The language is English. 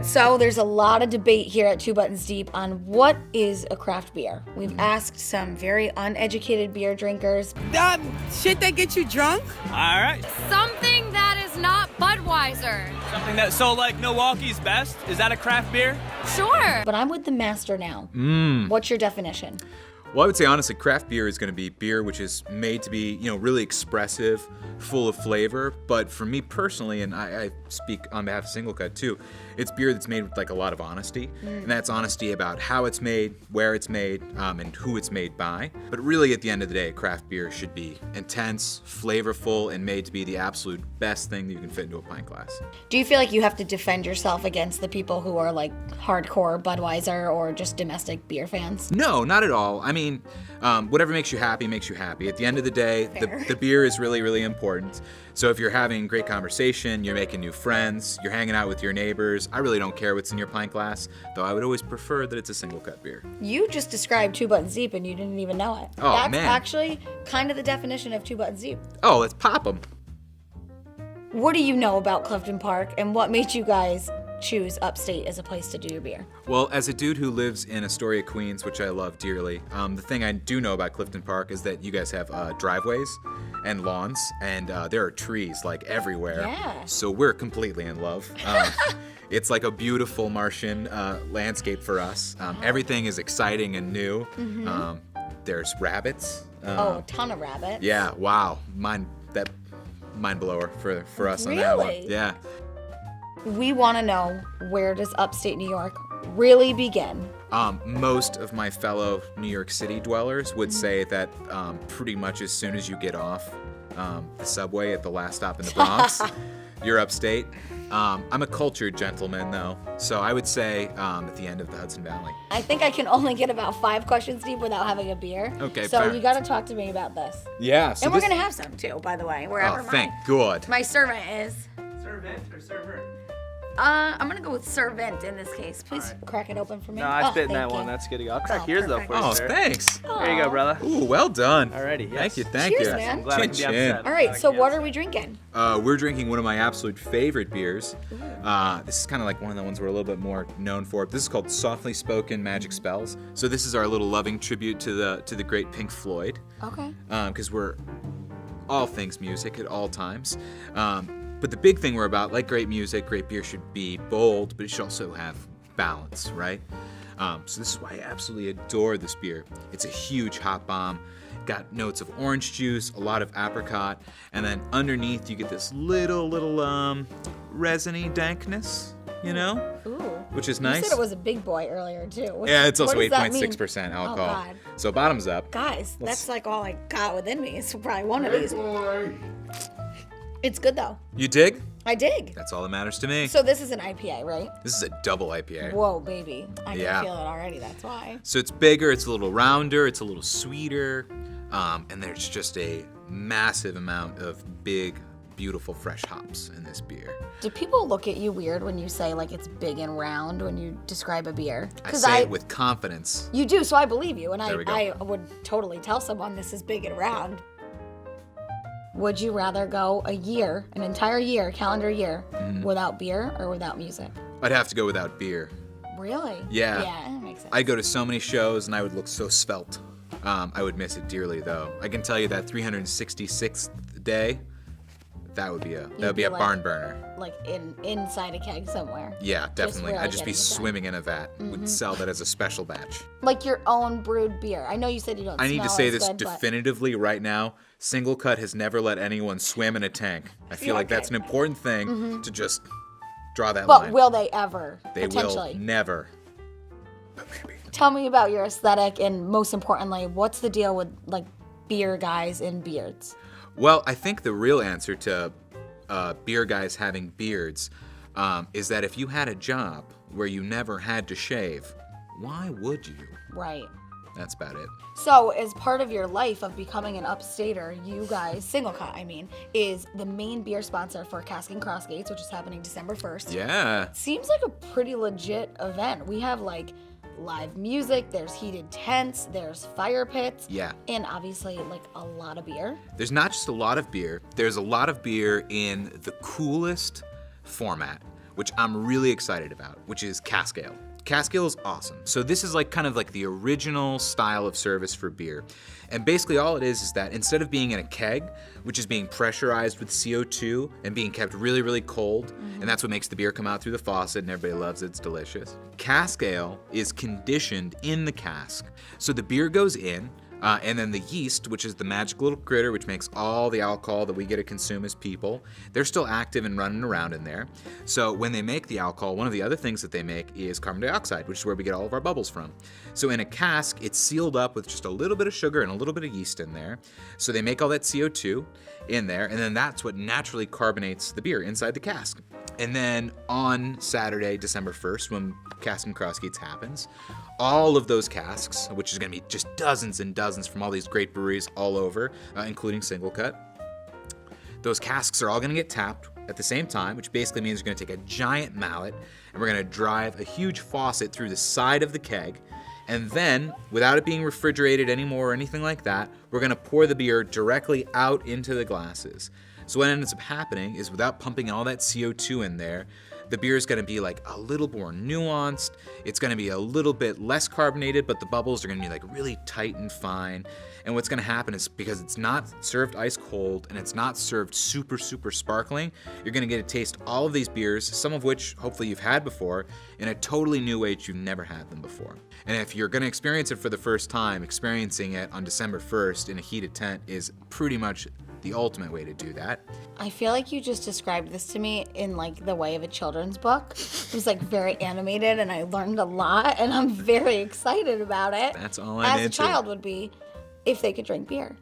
So there's a lot of debate here at Two Buttons Deep on what is a craft beer. We've asked some very uneducated beer drinkers. Shit that gets you drunk? All right. Something that is not Budweiser. Something that, so like Milwaukee's Best, is that a craft beer? Sure. But I'm with the master now. What's your definition? Well, I would say honestly, craft beer is going to be beer which is made to be, really expressive, full of flavor. But for me personally, and I speak on behalf of Singlecut too, it's beer that's made with like a lot of honesty, and that's honesty about how it's made, where it's made, and who it's made by. But really, at the end of the day, craft beer should be intense, flavorful, and made to be the absolute best thing that you can fit into a pint glass. Do you feel like you have to defend yourself against the people who are like hardcore Budweiser or just domestic beer fans? No, not at all. I mean, whatever makes you happy makes you happy. At the end of the day, the beer is really, really important. So if you're having great conversation, you're making new friends, you're hanging out with your neighbors, I really don't care what's in your pint glass, though I would always prefer that it's a single cut beer. You just described Two Buttons Deep and you didn't even know it. Oh, That's man. actually kind of the definition of Two Buttons Deep. Oh, let's pop them. What do you know about Clifton Park and what made you guys choose upstate as a place to do your beer? Well, as a dude who lives in Astoria, Queens, which I love dearly, the thing I do know about Clifton Park is that you guys have driveways and lawns, and there are trees like everywhere. Yeah. So we're completely in love. It's like a beautiful Martian landscape for us. Everything is exciting and new. There's rabbits. A ton of rabbits. Yeah, wow. Mind blower for us on that one. Really? Yeah. We want to know, where does upstate New York really begin? Most of my fellow New York City dwellers would say that pretty much as soon as you get off the subway at the last stop in the Bronx, you're upstate. I'm a cultured gentleman, though, so I would say at the end of the Hudson Valley. I think I can only get about 5 questions deep without having a beer. Okay, So fair. you got to talk to me about this. Yeah. So And we're going to have some, too, by the way, wherever thank God. my servant is. Servant or server? I'm going to go with servant in this case. Please crack it open for me. No, I Oh, spit in that thank one. you. That's good to go. I'll crack Oh, yours though perfect. for you, Oh, sir. thanks. There you go, brother. Ooh, well done. Alrighty, yes. Thank Cheers, you. man. I'm glad I can be Chin, on chin. set. All right, so what are we drinking? We're drinking one of my absolute favorite beers. This is kind of like one of the ones we're a little bit more known for. This is called Softly Spoken Magic Spells. So this is our little loving tribute to the great Pink Floyd. Okay. Because we're all things music at all times. But the big thing we're about, like great music, great beer should be bold, but it should also have balance, right? So this is why I absolutely adore this beer. It's a huge hop bomb. Got notes of orange juice, a lot of apricot, and then underneath you get this little resiny dankness, Ooh. which is You nice. said it was a big boy earlier, too. Yeah, it's also What does that mean? 8.6% alcohol. Oh, God. So bottoms up. Guys, that's like all I got within me. It's probably one of these. It's good, though. You dig? I dig. That's all that matters to me. So this is an IPA, right? This is a double IPA. Whoa, baby. I Yeah. can feel it already, that's why. So it's bigger, it's a little rounder, it's a little sweeter, and there's just a massive amount of big, beautiful fresh hops in this beer. Do people look at you weird when you say, like, it's big and round when you describe a beer? I say it with confidence. You do, so I believe you, and There we go. I would totally tell someone this is big and round. Would you rather go an entire year, calendar year, without beer or without music? I'd have to go without beer. Really? Yeah. Yeah, that makes sense. I'd go to so many shows and I would look so svelte. I would miss it dearly, though. I can tell you that 366th day, that would be a like- barn burner. Like inside a keg somewhere. Yeah, definitely. really I'd just be getting it done. swimming in a vat. Would sell that as a special batch. Like your own brewed beer. I know you said you don't I need to smell say as this good, but- definitively right now. Singlecut has never let anyone swim in a tank. I feel like okay. that's an important thing to just draw that But line. will they ever? They potentially? will never. But maybe. Tell me about your aesthetic, and most importantly, what's the deal with like beer guys in beards? Well, I think the real answer to beer guys having beards is that if you had a job where you never had to shave, why would you? Right. That's about it. So, as part of your life of becoming an upstater, you guys, Singlecut, is the main beer sponsor for CASK and CROSSGATES, which is happening December 1st. Yeah. Seems like a pretty legit event. We have like live music, there's heated tents, there's fire pits. Yeah. And obviously like a lot of beer. There's not just a lot of beer, there's a lot of beer in the coolest format, which I'm really excited about, which is cask ale. Cask ale is awesome. So this is like kind of like the original style of service for beer. And basically all it is that instead of being in a keg, which is being pressurized with CO2 and being kept really, really cold, and that's what makes the beer come out through the faucet and everybody loves it, it's delicious. Cask ale is conditioned in the cask. So the beer goes in, and then the yeast, which is the magic little critter which makes all the alcohol that we get to consume as people, they're still active and running around in there. So when they make the alcohol, one of the other things that they make is carbon dioxide, which is where we get all of our bubbles from. So in a cask, it's sealed up with just a little bit of sugar and a little bit of yeast in there. So they make all that CO2 in there, and then that's what naturally carbonates the beer inside the cask. And then on Saturday, December 1st, when CASK and CROSSGATES happens, all of those casks, which is going to be just dozens and dozens from all these great breweries all over, including Singlecut, those casks are all going to get tapped at the same time, which basically means we're going to take a giant mallet and we're going to drive a huge faucet through the side of the keg. And then, without it being refrigerated anymore or anything like that, we're going to pour the beer directly out into the glasses. So what ends up happening is without pumping all that CO2 in there, the beer is going to be like a little more nuanced. It's going to be a little bit less carbonated, but the bubbles are going to be like really tight and fine. And what's going to happen is because it's not served ice cold and it's not served super, super sparkling, you're going to get to taste all of these beers, some of which hopefully you've had before, in a totally new way that you've never had them before. And if you're going to experience it for the first time, experiencing it on December 1st in a heated tent is pretty much the ultimate way to do that. I feel like you just described this to me in like the way of a children's book. It was like very animated and I learned a lot and I'm very excited about it. That's all I'm into. As a child would be if they could drink beer.